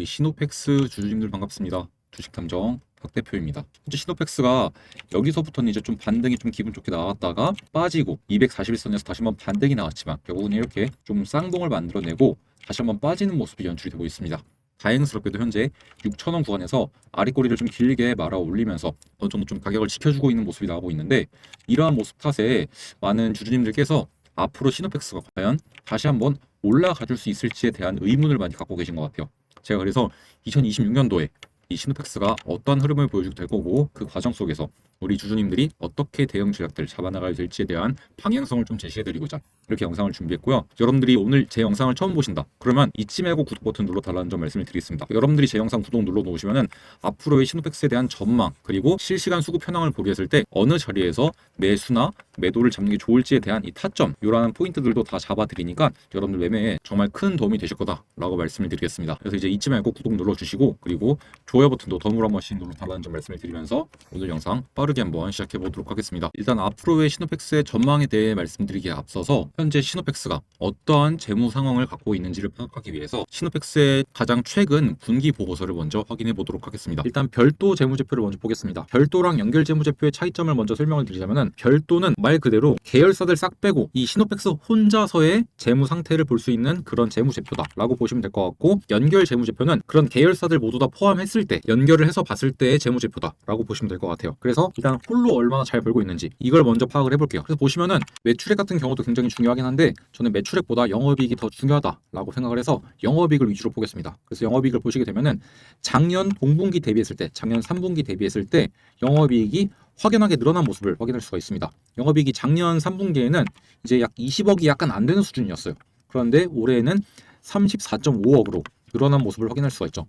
우리 시노펙스 주주님들 반갑습니다. 주식탐정 박 대표입니다. 현재 시노펙스가 여기서부터는 이제 좀 반등이 좀 기분 좋게 나왔다가 빠지고 241선에서 다시 한번 반등이 나왔지만 결국은 이렇게 좀 쌍봉을 만들어내고 다시 한번 빠지는 모습이 연출이 되고 있습니다. 다행스럽게도 현재 6,000원 구간에서 아랫꼬리를 좀 길게 말아 올리면서 어느 정도 좀 가격을 지켜주고 있는 모습이 나오고 있는데, 이러한 모습 탓에 많은 주주님들께서 앞으로 시노펙스가 과연 다시 한번 올라가 줄 수 있을지에 대한 의문을 많이 갖고 계신 것 같아요. 제가 그래서 2026년도에 이 시노펙스가 어떤 흐름을 보여주게 될 거고, 그 과정 속에서 우리 주주님들이 어떻게 대응 전략들 잡아나가야 될지에 대한 방향성을 좀 제시해드리고자 이렇게 영상을 준비했고요. 여러분들이 오늘 제 영상을 처음 보신다 그러면 잊지 말고 구독 버튼 눌러달라는 점 말씀을 드리겠습니다. 여러분들이 제 영상 구독 눌러 놓으시면은 앞으로의 시노펙스에 대한 전망, 그리고 실시간 수급 현황을 보게 했을 때 어느 자리에서 매수나 매도를 잡는 게 좋을지에 대한 이 타점, 이러한 포인트들도 다 잡아드리니까 여러분들 매매에 정말 큰 도움이 되실 거다라고 말씀을 드리겠습니다. 그래서 이제 잊지 말고 구독 눌러주시고, 그리고 좋아요 버튼도 덤으로 한 번씩 눌러달라는 점 말씀을 드리면서 오늘 영상 빠르게 한번 시작해 보도록 하겠습니다. 일단 앞으로의 시노펙스의 전망에 대해 말씀드리기에 앞서서 현재 시노펙스가 어떠한 재무 상황을 갖고 있는지를 파악하기 위해서 시노펙스의 가장 최근 분기 보고서를 먼저 확인해 보도록 하겠습니다. 일단 별도 재무제표를 먼저 보겠습니다. 별도랑 연결 재무제표의 차이점을 먼저 설명을 드리자면은, 별도는 말 그대로 계열사들 싹 빼고 이 시노펙스 혼자서의 재무 상태를 볼 수 있는 그런 재무제표다라고 보시면 될 것 같고, 연결 재무제표는 그런 계열사들 모두 다 포함했을 때 연결을 해서 봤을 때의 재무제표다라고 보시면 될 것 같아요. 그래서 일단 홀로 얼마나 잘 벌고 있는지 이걸 먼저 파악을 해볼게요. 그래서 보시면은 매출액 같은 경우도 굉장히 중요하긴 한데, 저는 매출액보다 영업이익이 더 중요하다라고 생각을 해서 영업이익을 위주로 보겠습니다. 그래서 영업이익을 보시게 되면은 작년 동분기 대비했을 때, 작년 3분기 대비했을 때 영업이익이 확연하게 늘어난 모습을 확인할 수가 있습니다. 영업이익이 작년 3분기에는 이제 약 20억이 약간 안 되는 수준이었어요. 그런데 올해에는 34.5억으로 늘어난 모습을 확인할 수가 있죠.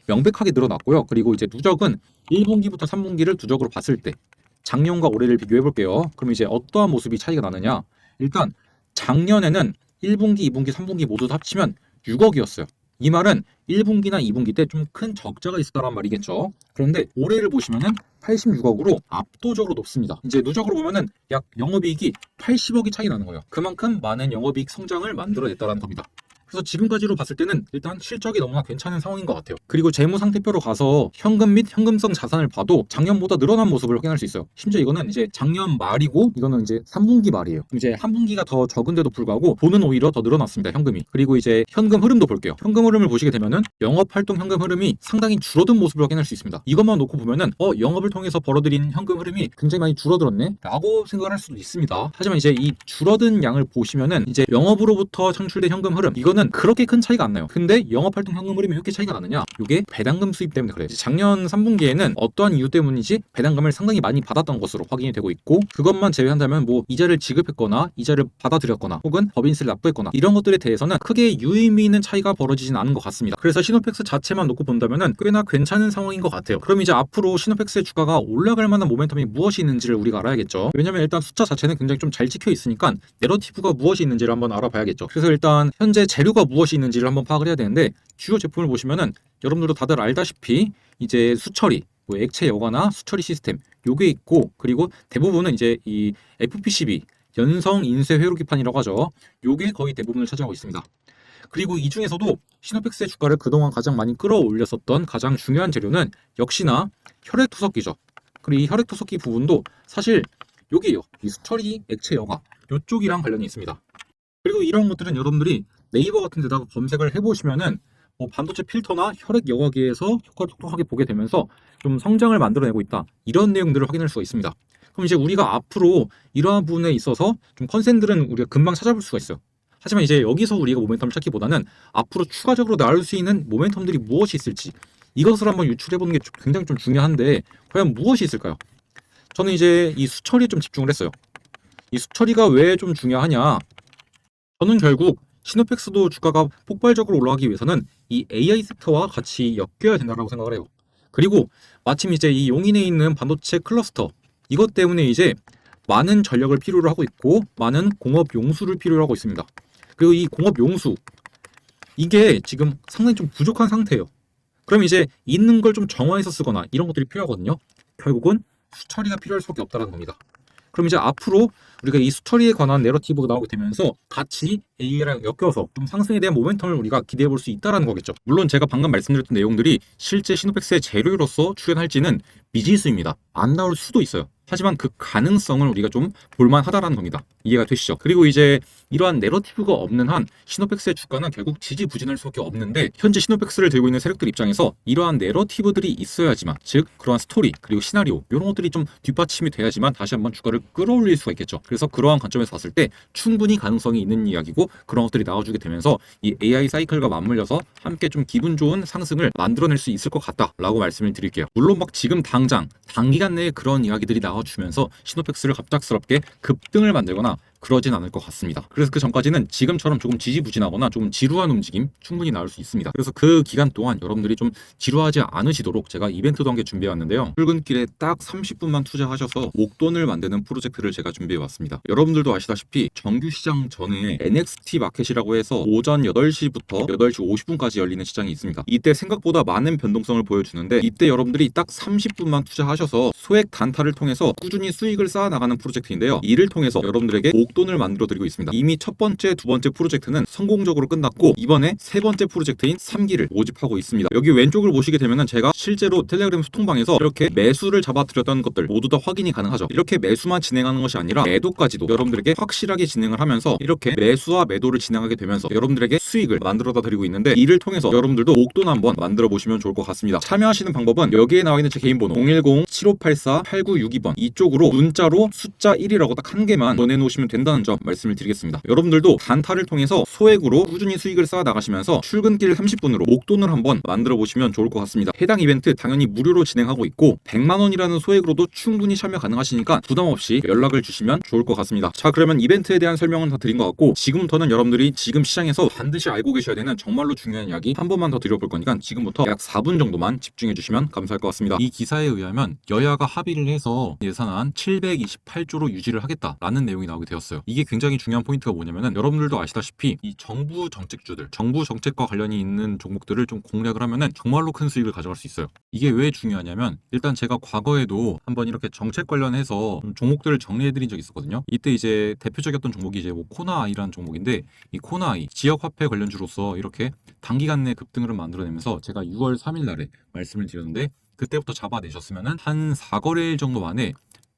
명백하게 늘어났고요. 그리고 이제 누적은 1분기부터 3분기를 누적으로 봤을 때 작년과 올해를 비교해 볼게요. 그럼 이제 어떠한 모습이 차이가 나느냐? 일단 작년에는 1분기, 2분기, 3분기 모두 다 합치면 6억이었어요. 이 말은 1분기나 2분기 때 좀 큰 적자가 있었다는 말이겠죠. 그런데 올해를 보시면은 86억으로 압도적으로 높습니다. 이제 누적으로 보면은 약 영업이익이 80억이 차이 나는 거예요. 그만큼 많은 영업이익 성장을 만들어냈다는 겁니다. 그래서 지금까지로 봤을 때는 일단 실적이 너무나 괜찮은 상황인 것 같아요. 그리고 재무 상태표로 가서 현금 및 현금성 자산을 봐도 작년보다 늘어난 모습을 확인할 수 있어요. 심지어 이거는 이제 작년 말이고 이거는 이제 3분기 말이에요. 이제 한 분기가 더 적은데도 불구하고 돈은 오히려 더 늘어났습니다. 현금이. 그리고 이제 현금 흐름도 볼게요. 현금 흐름을 보시게 되면은 영업 활동 현금 흐름이 상당히 줄어든 모습을 확인할 수 있습니다. 이것만 놓고 보면은 영업을 통해서 벌어들인 현금 흐름이 굉장히 많이 줄어들었네 라고 생각을 할 수도 있습니다. 하지만 이제 이 줄어든 양을 보시면은 이제 영업으로부터 창출된 현금 흐름, 이거는 그렇게 큰 차이가 안 나요. 근데 영업활동 현금 흐름이 왜 이렇게 차이가 나느냐? 이게 배당금 수입 때문에 그래요. 작년 3분기에는 어떠한 이유 때문인지 배당금을 상당히 많이 받았던 것으로 확인이 되고 있고, 그것만 제외한다면 뭐 이자를 지급했거나 이자를 받아들였거나 혹은 법인세를 납부했거나 이런 것들에 대해서는 크게 유의미 있는 차이가 벌어지진 않은 것 같습니다. 그래서 시노펙스 자체만 놓고 본다면은 꽤나 괜찮은 상황인 것 같아요. 그럼 이제 앞으로 시노펙스의 주가가 올라갈 만한 모멘텀이 무엇이 있는지를 우리가 알아야겠죠. 왜냐면 일단 숫자 자체는 굉장히 좀 잘 찍혀 있으니까 내러티브가 무엇이 있는지를 한번 알아봐야겠죠. 그래서 일단 현재 재료가 무엇이 있는지를 한번 파악을 해야 되는데, 주요 제품을 보시면은 여러분들도 다들 알다시피 이제 수처리, 뭐 액체 여과나 수처리 시스템 요게 있고, 그리고 대부분은 이제 이 FPCB 연성 인쇄 회로기판이라고 하죠. 요게 거의 대부분을 차지하고 있습니다. 그리고 이 중에서도 시노펙스의 주가를 그동안 가장 많이 끌어올렸었던 가장 중요한 재료는 역시나 혈액투석기죠. 그리고 이 혈액투석기 부분도 사실 여기에요. 이 수처리 액체 여과 요쪽이랑 관련이 있습니다. 그리고 이런 것들은 여러분들이 네이버 같은 데다가 검색을 해보시면은 뭐 반도체 필터나 혈액 여과기에서 효과를 톡톡하게 보게 되면서 좀 성장을 만들어내고 있다, 이런 내용들을 확인할 수가 있습니다. 그럼 이제 우리가 앞으로 이러한 부분에 있어서 좀 컨센들은 우리가 금방 찾아볼 수가 있어요. 하지만 이제 여기서 우리가 모멘텀을 찾기보다는 앞으로 추가적으로 나올 수 있는 모멘텀들이 무엇이 있을지 이것을 한번 유출해보는 게 굉장히 좀 중요한데, 과연 무엇이 있을까요? 저는 이제 이 수처리에 좀 집중을 했어요. 이 수처리가 왜 좀 중요하냐? 저는 결국 시노펙스도 주가가 폭발적으로 올라가기 위해서는 이 AI 섹터와 같이 엮여야 된다고 생각을 해요. 그리고 마침 이제 이 용인에 있는 반도체 클러스터, 이것 때문에 이제 많은 전력을 필요로 하고 있고 많은 공업 용수를 필요로 하고 있습니다. 그리고 이 공업 용수, 이게 지금 상당히 좀 부족한 상태예요. 그럼 이제 있는 걸 좀 정화해서 쓰거나 이런 것들이 필요하거든요. 결국은 수처리가 필요할 수밖에 없다는 겁니다. 그럼 이제 앞으로 우리가 이 스토리에 관한 내러티브가 나오게 되면서 같이 AI랑 엮여서 좀 상승에 대한 모멘텀을 우리가 기대해 볼 수 있다라는 거겠죠. 물론 제가 방금 말씀드렸던 내용들이 실제 시노펙스의 재료로서 출연할지는 미지수입니다. 안 나올 수도 있어요. 하지만 그 가능성을 우리가 좀 볼만하다라는 겁니다. 이해가 되시죠? 그리고 이제 이러한 내러티브가 없는 한 시노펙스의 주가는 결국 지지부진할 수밖에 없는데, 현재 시노펙스를 들고 있는 세력들 입장에서 이러한 내러티브들이 있어야지만, 즉 그러한 스토리 그리고 시나리오 이런 것들이 좀 뒷받침이 돼야지만 다시 한번 주가를 끌어올릴 수가 있겠죠. 그래서 그러한 관점에서 봤을 때 충분히 가능성이 있는 이야기고, 그런 것들이 나와주게 되면서 이 AI 사이클과 맞물려서 함께 좀 기분 좋은 상승을 만들어낼 수 있을 것 같다라고 말씀을 드릴게요. 물론 막 지금 당장 단기간 내에 그런 이야기들이 나와주면서 시노펙스를 갑작스럽게 급등을 만들거나 그러진 않을 것 같습니다. 그래서 그 전까지는 지금처럼 조금 지지부진하거나 조금 지루한 움직임 충분히 나올 수 있습니다. 그래서 그 기간 동안 여러분들이 좀 지루하지 않으시도록 제가 이벤트도 한 개 준비해 왔는데요. 출근길에 딱 30분만 투자하셔서 목돈을 만드는 프로젝트를 제가 준비해 왔습니다. 여러분들도 아시다시피 정규 시장 전에 NXT 마켓이라고 해서 오전 8시부터 8시 50분까지 열리는 시장이 있습니다. 이때 생각보다 많은 변동성을 보여주는데, 이때 여러분들이 딱 30분만 투자하셔서 소액 단타를 통해서 꾸준히 수익을 쌓아 나가는 프로젝트인데요. 이를 통해서 여러분들에게 목돈을 만들어 드리고 있습니다. 이미 첫 번째, 두 번째 프로젝트는 성공적으로 끝났고, 이번에 세 번째 프로젝트인 3기를 모집하고 있습니다. 여기 왼쪽을 보시게 되면은 제가 실제로 텔레그램 소통방에서 이렇게 매수를 잡아드렸던 것들 모두 다 확인이 가능하죠. 이렇게 매수만 진행하는 것이 아니라 매도까지도 여러분들에게 확실하게 진행을 하면서 이렇게 매수와 매도를 진행하게 되면서 여러분들에게 수익을 만들어다 드리고 있는데, 이를 통해서 여러분들도 목돈 한번 만들어 보시면 좋을 것 같습니다. 참여하시는 방법은 여기에 나와 있는 제 개인 번호 010-7584-8962번 이쪽으로 문자로 숫자 1이라고 딱 한 개만 보내놓으시면 된다는 점 말씀을 드리겠습니다. 여러분들도 단타를 통해서 소액으로 꾸준히 수익을 쌓아 나가시면서 출근길 30분으로 목돈을 한번 만들어 보시면 좋을 것 같습니다. 해당 이벤트 당연히 무료로 진행하고 있고 100만 원이라는 소액으로도 충분히 참여 가능하시니까 부담 없이 연락을 주시면 좋을 것 같습니다. 자, 그러면 이벤트에 대한 설명은 다 드린 것 같고, 지금부터는 여러분들이 지금 시장에서 반드시 알고 계셔야 되는 정말로 중요한 이야기 한 번만 더 드려볼 거니까 지금부터 약 4분 정도만 집중해 주시면 감사할 것 같습니다. 이 기사에 의하면 여야가 합의를 해서 예산안 728조로 유지를 하겠다라는 내용이 나오게 되었어요. 이게 굉장히 중요한 포인트가 뭐냐면은, 여러분들도 아시다시피 이 정부 정책주들, 정부 정책과 관련이 있는 종목들을 좀 공략을 하면은 정말로 큰 수익을 가져갈 수 있어요. 이게 왜 중요하냐면, 일단 제가 과거에도 한번 이렇게 정책 관련해서 종목들을 정리해드린 적이 있었거든요. 이때 이제 대표적이었던 종목이 이제 뭐 코나아이라는 종목인데, 이 코나아이 지역화폐 관련주로서 이렇게 단기간 내 급등을 만들어내면서 제가 6월 3일 날에 말씀을 드렸는데, 그때부터 잡아내셨으면은 한 4거래일 정도 만에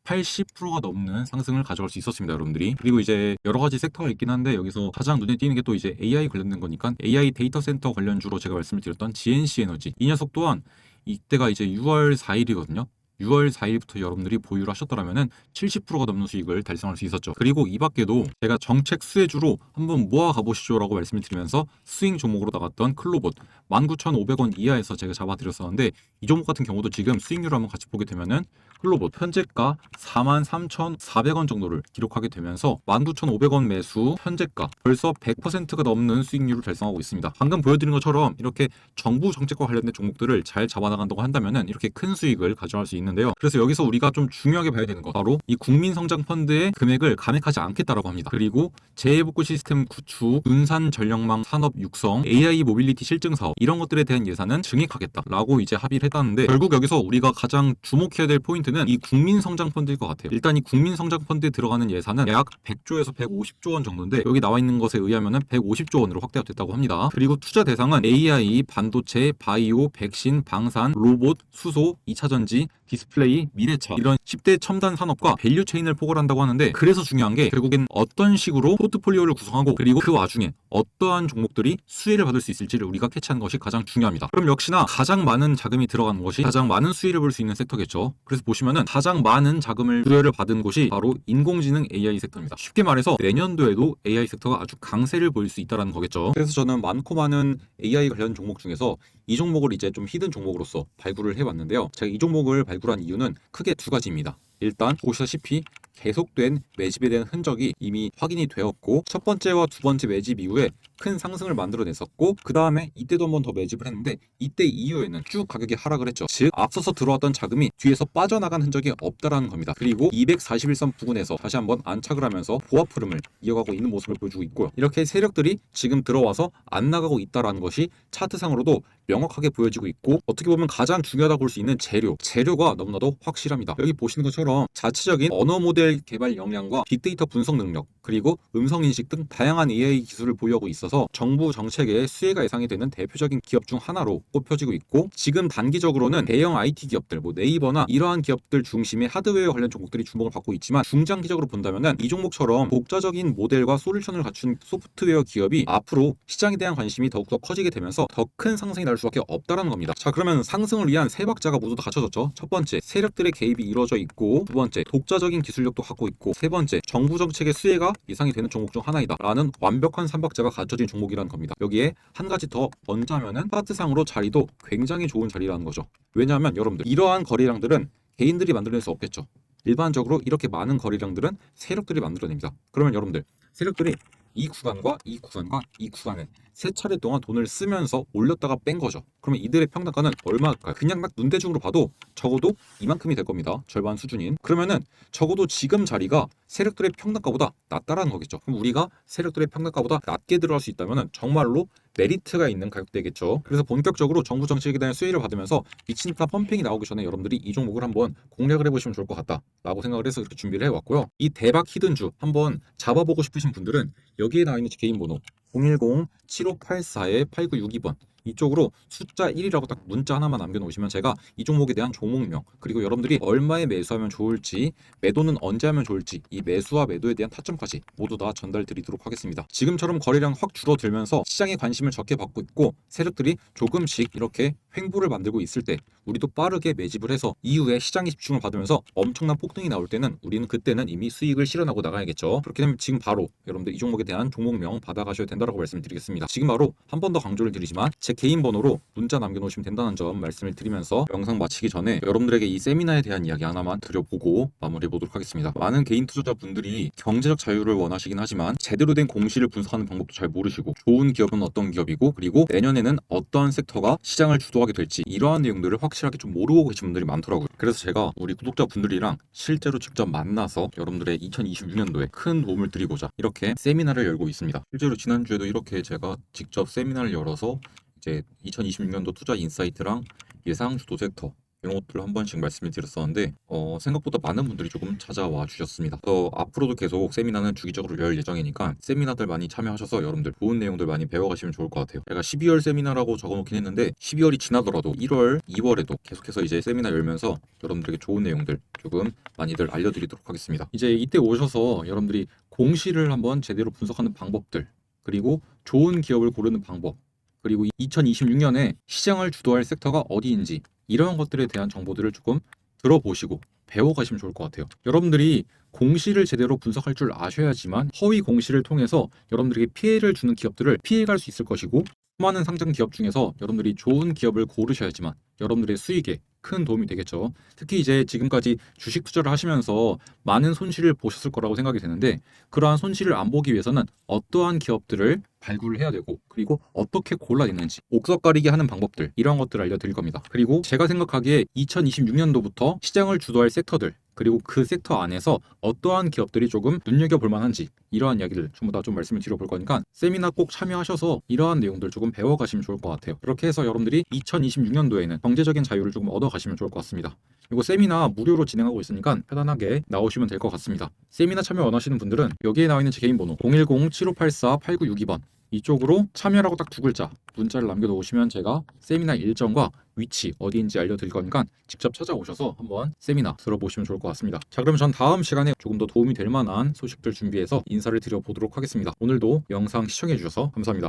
80%가 넘는 상승을 가져갈 수 있었습니다, 여러분들이. 그리고 이제 여러 가지 섹터가 있긴 한데, 여기서 가장 눈에 띄는 게 또 이제 AI 관련된 거니까 AI 데이터 센터 관련주로 제가 말씀을 드렸던 GNC 에너지, 이 녀석 또한 이때가 이제 6월 4일이거든요. 6월 4일부터 여러분들이 보유를 하셨더라면은 70%가 넘는 수익을 달성할 수 있었죠. 그리고 이 밖에도 제가 정책 수혜주로 한번 모아 가보시죠라고 말씀을 드리면서 스윙 종목으로 나갔던 클로봇 19,500원 이하에서 제가 잡아드렸었는데, 이 종목 같은 경우도 지금 수익률을 한번 같이 보게 되면은 클로봇 현재가 43,400원 정도를 기록하게 되면서 19,500원 매수, 현재가 벌써 100%가 넘는 수익률을 달성하고 있습니다. 방금 보여드린 것처럼 이렇게 정부 정책과 관련된 종목들을 잘 잡아나간다고 한다면은 이렇게 큰 수익을 가져갈 수 있는데요. 그래서 여기서 우리가 좀 중요하게 봐야 되는 것, 바로 이 국민성장펀드의 금액을 감액하지 않겠다라고 합니다. 그리고 재해복구 시스템 구축, 분산 전력망 산업 육성, AI 모빌리티 실증 사업, 이런 것들에 대한 예산은 증액하겠다라고 이제 합의를 했다는데, 결국 여기서 우리가 가장 주목해야 될 포인트는 이 국민성장펀드일 것 같아요. 일단 이 국민성장펀드에 들어가는 예산은 약 100조에서 150조 원 정도인데, 여기 나와 있는 것에 의하면은 150조 원으로 확대가 됐다고 합니다. 그리고 투자 대상은 AI, 반도체, 바이오, 백신, 방산, 로봇, 수소, 2차전지, 디스플레이, 미래차, 이런 10대 첨단 산업과 밸류 체인을 포괄한다고 하는데, 그래서 중요한 게 결국엔 어떤 식으로 포트폴리오를 구성하고, 그리고 그 와중에 어떠한 종목들이 수혜를 받을 수 있을지를 우리가 캐치하는 것이 가장 중요합니다. 그럼 역시나 가장 많은 자금이 들어가는 것이 가장 많은 수혜를 볼 수 있는 섹터겠죠. 그래서 보시면은 가장 많은 자금을 수혜를 받은 곳이 바로 인공지능 AI 섹터입니다. 쉽게 말해서 내년도에도 AI 섹터가 아주 강세를 보일 수 있다는 거겠죠. 그래서 저는 많고 많은 AI 관련 종목 중에서 이 종목을 이제 좀 히든 종목으로서 발굴을 해봤는데요. 제가 이 종목을 발굴한 이유는 크게 두 가지입니다. 일단 보시다시피 계속된 매집에 대한 흔적이 이미 확인이 되었고, 첫 번째와 두 번째 매집 이후에 큰 상승을 만들어냈었고, 그 다음에 이때도 한 번 더 매집을 했는데 이때 이후에는 쭉 가격이 하락을 했죠. 즉 앞서서 들어왔던 자금이 뒤에서 빠져나간 흔적이 없다라는 겁니다. 그리고 241선 부근에서 다시 한번 안착을 하면서 보합 흐름을 이어가고 있는 모습을 보여주고 있고요. 이렇게 세력들이 지금 들어와서 안 나가고 있다라는 것이 차트상으로도 명확하게 보여지고 있고, 어떻게 보면 가장 중요하다고 볼 수 있는 재료가 너무나도 확실합니다. 여기 보시는 것처럼 자체적인 언어 모델 개발 역량과 빅데이터 분석 능력, 그리고 음성 인식 등 다양한 AI 기술을 보유하고 있어서 정부 정책의 수혜가 예상이 되는 대표적인 기업 중 하나로 꼽혀지고 있고, 지금 단기적으로는 대형 IT 기업들, 네이버나 이러한 기업들 중심의 하드웨어 관련 종목들이 주목을 받고 있지만, 중장기적으로 본다면은 이 종목처럼 독자적인 모델과 솔루션을 갖춘 소프트웨어 기업이 앞으로 시장에 대한 관심이 더욱더 커지게 되면서 더 큰 상승이 날 수밖에 없다라는 겁니다. 자, 그러면 상승을 위한 세 박자가 모두 다 갖춰졌죠. 첫 번째, 세력들의 개입이 이루어져 있고, 두 번째, 독자적인 기술력도 갖고 있고, 세 번째, 정부 정책의 수혜가 예상이 되는 종목 중 하나이다 라는 완벽한 삼박자가 갖춰진 종목이라는 겁니다. 여기에 한 가지 더 얹자면은 차트상으로 자리도 굉장히 좋은 자리라는 거죠. 왜냐하면 여러분들, 이러한 거래량들은 개인들이 만들어낼 수 없겠죠. 일반적으로 이렇게 많은 거래량들은 세력들이 만들어냅니다. 그러면 여러분들, 세력들이 이 구간과 이 구간과 이 구간에 세 차례 동안 돈을 쓰면서 올렸다가 뺀 거죠. 그러면 이들의 평단가는 얼마일까요? 그냥 딱 눈대중으로 봐도 적어도 이만큼이 될 겁니다. 절반 수준인. 그러면은 적어도 지금 자리가 세력들의 평단가보다 낮다라는 거겠죠. 그럼 우리가 세력들의 평단가보다 낮게 들어갈 수 있다면은 정말로 메리트가 있는 가격대겠죠. 그래서 본격적으로 정부 정책에 대한 수혜를 받으면서 미친 듯한 펌핑이 나오기 전에 여러분들이 이 종목을 한번 공략을 해보시면 좋을 것 같다라고 생각을 해서 이렇게 준비를 해왔고요. 이 대박 히든주 한번 잡아보고 싶으신 분들은 여기에 나와 있는 제 개인 번호 010-7584-8962번 이쪽으로 숫자 1이라고 딱 문자 하나만 남겨놓으시면 제가 이 종목에 대한 종목명, 그리고 여러분들이 얼마에 매수하면 좋을지, 매도는 언제 하면 좋을지, 이 매수와 매도에 대한 타점까지 모두 다 전달 드리도록 하겠습니다. 지금처럼 거래량 확 줄어들면서 시장에 관심을 적게 받고 있고, 세력들이 조금씩 이렇게 횡보를 만들고 있을 때 우리도 빠르게 매집을 해서 이후에 시장에 집중을 받으면서 엄청난 폭등이 나올 때는 우리는 그때는 이미 수익을 실현하고 나가야겠죠. 그렇게 되면 지금 바로 여러분들 이 종목에 대한 종목명 받아가셔야 된다고 말씀드리겠습니다. 지금 바로 한 번 더 강조를 드리지만 제 개인 번호로 문자 남겨놓으시면 된다는 점 말씀을 드리면서 영상 마치기 전에 여러분들에게 이 세미나에 대한 이야기 하나만 드려보고 마무리해 보도록 하겠습니다. 많은 개인 투자자분들이 경제적 자유를 원하시긴 하지만 제대로 된 공시를 분석하는 방법도 잘 모르시고, 좋은 기업은 어떤 기업이고, 그리고 내년에는 어떠한 섹터가 시장을 주도하게 될지, 이러한 내용들을 확실하게 좀 모르고 계신 분들이 많더라고요. 그래서 제가 우리 구독자분들이랑 실제로 직접 만나서 여러분들의 2026년도에 큰 도움을 드리고자 이렇게 세미나를 열고 있습니다. 실제로 지난주에도 이렇게 제가 직접 세미나를 열어서 이제 2026년도 투자 인사이트랑 예상 주도 섹터 이런 것들을 한 번씩 말씀을 드렸었는데 생각보다 많은 분들이 조금 찾아와 주셨습니다. 그래서 앞으로도 계속 세미나는 주기적으로 열 예정이니까 세미나들 많이 참여하셔서 여러분들 좋은 내용들 많이 배워가시면 좋을 것 같아요. 제가 12월 세미나라고 적어놓긴 했는데 12월이 지나더라도 1월, 2월에도 계속해서 이제 세미나 열면서 여러분들에게 좋은 내용들 조금 많이들 알려드리도록 하겠습니다. 이제 이때 오셔서 여러분들이 공시를 한번 제대로 분석하는 방법들, 그리고 좋은 기업을 고르는 방법, 그리고 2026년에 시장을 주도할 섹터가 어디인지, 이런 것들에 대한 정보들을 조금 들어보시고 배워가시면 좋을 것 같아요. 여러분들이 공시를 제대로 분석할 줄 아셔야지만 허위 공시를 통해서 여러분들에게 피해를 주는 기업들을 피해갈 수 있을 것이고, 수많은 상장 기업 중에서 여러분들이 좋은 기업을 고르셔야지만 여러분들의 수익에 큰 도움이 되겠죠. 특히 이제 지금까지 주식 투자를 하시면서 많은 손실을 보셨을 거라고 생각이 되는데, 그러한 손실을 안 보기 위해서는 어떠한 기업들을 발굴을 해야 되고, 그리고 어떻게 골라냈는지 옥석 가리기 하는 방법들, 이런 것들을 알려드릴 겁니다. 그리고 제가 생각하기에 2026년도부터 시장을 주도할 섹터들, 그리고 그 섹터 안에서 어떠한 기업들이 조금 눈여겨볼 만한지, 이러한 이야기를 전부 다 좀 말씀을 드려볼 거니까 세미나 꼭 참여하셔서 이러한 내용들 조금 배워가시면 좋을 것 같아요. 그렇게 해서 여러분들이 2026년도에는 경제적인 자유를 조금 얻어가시면 좋을 것 같습니다. 이거 세미나 무료로 진행하고 있으니까 편안하게 나오시면 될 것 같습니다. 세미나 참여 원하시는 분들은 여기에 나와 있는 제 개인 번호 010-7584-8962번 이쪽으로 참여라고 딱 두 글자 문자를 남겨놓으시면 제가 세미나 일정과 위치 어디인지 알려드릴 거니까 직접 찾아오셔서 한번 세미나 들어보시면 좋을 것 같습니다. 자, 그럼 전 다음 시간에 조금 더 도움이 될 만한 소식들 준비해서 인사를 드려보도록 하겠습니다. 오늘도 영상 시청해 주셔서 감사합니다.